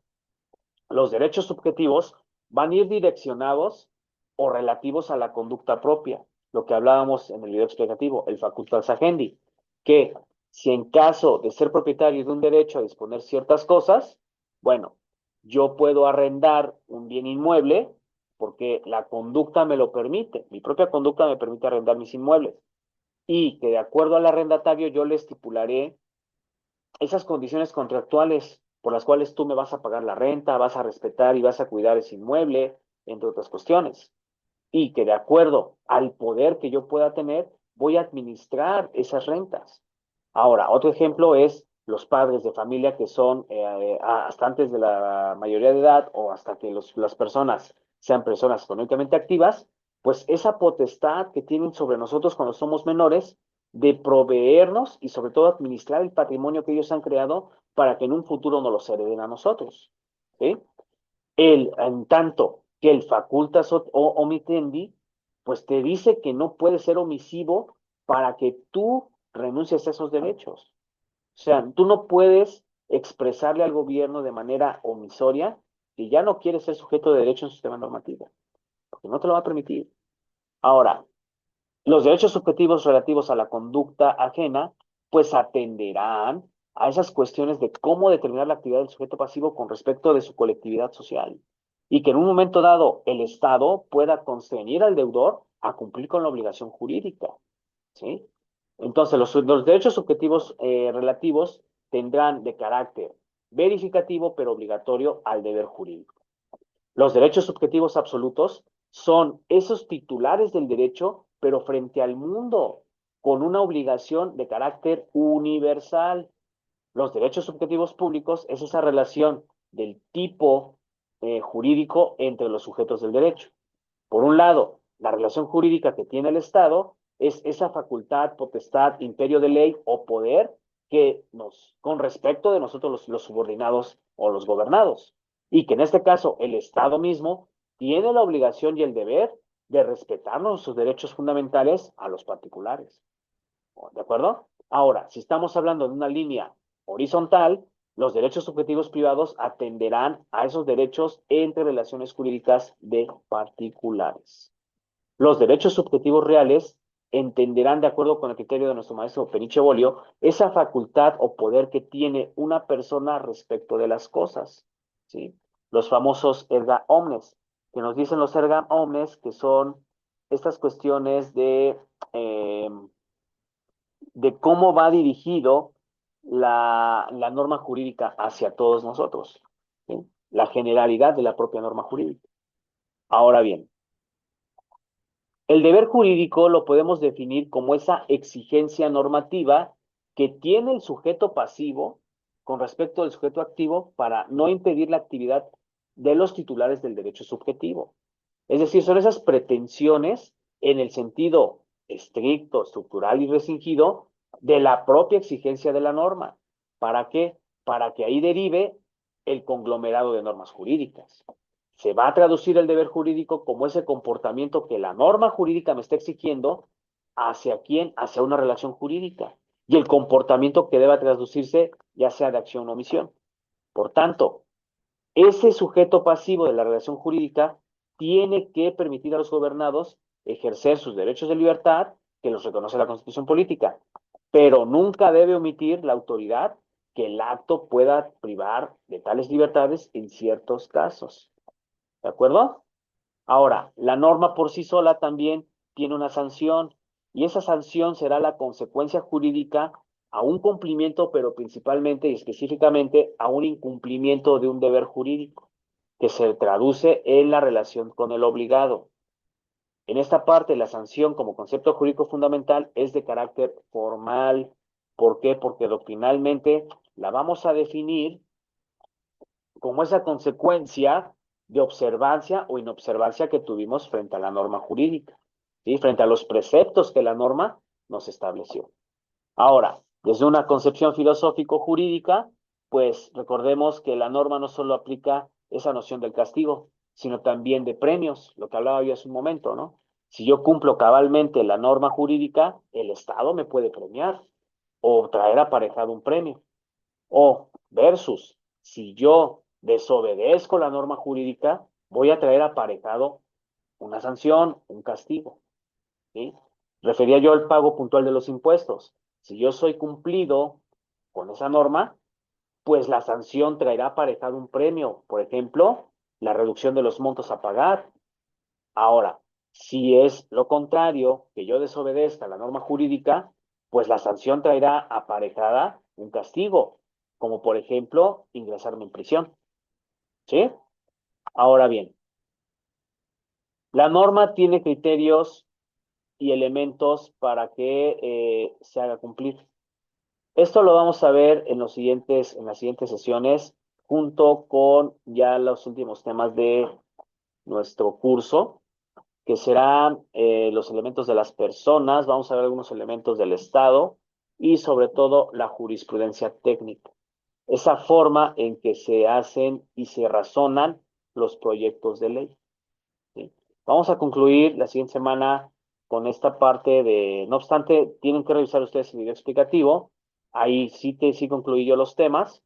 los derechos subjetivos van a ir direccionados o relativos a la conducta propia, lo que hablábamos en el video explicativo, el facultas agendi, que si en caso de ser propietario de un derecho a disponer ciertas cosas, bueno, yo puedo arrendar un bien inmueble porque la conducta me lo permite, mi propia conducta me permite arrendar mis inmuebles y que de acuerdo al arrendatario yo le estipularé esas condiciones contractuales por las cuales tú me vas a pagar la renta, vas a respetar y vas a cuidar ese inmueble, entre otras cuestiones. Y que de acuerdo al poder que yo pueda tener, voy a administrar esas rentas. Ahora, otro ejemplo es los padres de familia que son hasta antes de la mayoría de edad o hasta que las personas sean personas económicamente activas, pues esa potestad que tienen sobre nosotros cuando somos menores de proveernos y sobre todo administrar el patrimonio que ellos han creado para que en un futuro nos los hereden a nosotros. ¿Sí? En tanto que el facultas omitendi, pues te dice que no puede ser omisivo para que tú renuncies a esos derechos. O sea, tú no puedes expresarle al gobierno de manera omisoria que ya no quieres ser sujeto de derecho en su sistema normativo, porque no te lo va a permitir. Ahora, los derechos subjetivos relativos a la conducta ajena, pues atenderán a esas cuestiones de cómo determinar la actividad del sujeto pasivo con respecto de su colectividad social. Y que en un momento dado el Estado pueda constreñir al deudor a cumplir con la obligación jurídica. ¿Sí? Entonces, los derechos subjetivos relativos tendrán de carácter verificativo, pero obligatorio al deber jurídico. Los derechos subjetivos absolutos son esos titulares del derecho, pero frente al mundo, con una obligación de carácter universal. Los derechos subjetivos públicos es esa relación del tipo jurídico entre los sujetos del derecho. Por un lado, la relación jurídica que tiene el Estado es esa facultad, potestad, imperio de ley o poder que con respecto de nosotros los subordinados o los gobernados. Y que en este caso el Estado mismo tiene la obligación y el deber de respetarnos sus derechos fundamentales a los particulares. ¿De acuerdo? Ahora, si estamos hablando de una línea horizontal, los derechos subjetivos privados atenderán a esos derechos entre relaciones jurídicas de particulares. Los derechos subjetivos reales entenderán, de acuerdo con el criterio de nuestro maestro Peniche Bolio, esa facultad o poder que tiene una persona respecto de las cosas. ¿Sí? Los famosos erga omnes, que nos dicen los erga omnes, que son estas cuestiones de cómo va dirigido la norma jurídica hacia todos nosotros, ¿sí? La generalidad de la propia norma jurídica. Ahora bien, el deber jurídico lo podemos definir como esa exigencia normativa que tiene el sujeto pasivo con respecto al sujeto activo para no impedir la actividad de los titulares del derecho subjetivo. Es decir, son esas pretensiones en el sentido estricto, estructural y restringido de la propia exigencia de la norma. ¿Para qué? Para que ahí derive el conglomerado de normas jurídicas. Se va a traducir el deber jurídico como ese comportamiento que la norma jurídica me está exigiendo hacia quién, hacia una relación jurídica. Y el comportamiento que deba traducirse ya sea de acción o omisión. Por tanto, ese sujeto pasivo de la relación jurídica tiene que permitir a los gobernados ejercer sus derechos de libertad, que los reconoce la Constitución política, pero nunca debe omitir la autoridad que el acto pueda privar de tales libertades en ciertos casos. ¿De acuerdo? Ahora, la norma por sí sola también tiene una sanción y esa sanción será la consecuencia jurídica a un cumplimiento, pero principalmente y específicamente a un incumplimiento de un deber jurídico, que se traduce en la relación con el obligado. En esta parte, la sanción como concepto jurídico fundamental es de carácter formal. ¿Por qué? Porque doctrinalmente la vamos a definir como esa consecuencia de observancia o inobservancia que tuvimos frente a la norma jurídica, ¿sí? Frente a los preceptos que la norma nos estableció. Ahora, desde una concepción filosófico-jurídica, pues recordemos que la norma no solo aplica esa noción del castigo, sino también de premios, lo que hablaba yo hace un momento, ¿no? Si yo cumplo cabalmente la norma jurídica, el Estado me puede premiar o traer aparejado un premio. O versus, si yo desobedezco la norma jurídica, voy a traer aparejado una sanción, un castigo, ¿sí? Refería yo al pago puntual de los impuestos. Si yo soy cumplido con esa norma, pues la sanción traerá aparejado un premio. Por ejemplo, la reducción de los montos a pagar. Ahora, si es lo contrario, que yo desobedezca la norma jurídica, pues la sanción traerá aparejada un castigo, como por ejemplo ingresarme en prisión. ¿Sí? Ahora bien, la norma tiene criterios y elementos para que se haga cumplir. Esto lo vamos a ver en las siguientes sesiones, junto con ya los últimos temas de nuestro curso, que serán los elementos de las personas, vamos a ver algunos elementos del Estado y sobre todo la jurisprudencia técnica, esa forma en que se hacen y se razonan los proyectos de ley. ¿Sí? Vamos a concluir la siguiente semana con esta parte de, no obstante, tienen que revisar ustedes el video explicativo, ahí sí concluí yo los temas,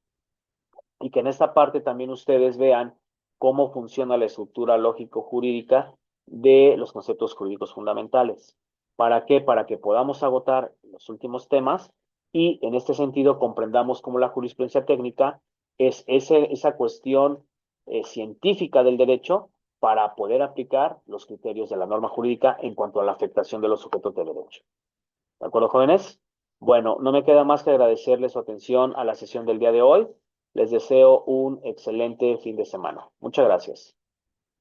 y que en esta parte también ustedes vean cómo funciona la estructura lógico-jurídica de los conceptos jurídicos fundamentales. ¿Para qué? Para que podamos agotar los últimos temas y en este sentido comprendamos cómo la jurisprudencia técnica es esa cuestión científica del derecho para poder aplicar los criterios de la norma jurídica en cuanto a la afectación de los sujetos de derecho. ¿De acuerdo, jóvenes? Bueno, no me queda más que agradecerles su atención a la sesión del día de hoy. Les deseo un excelente fin de semana. Muchas gracias.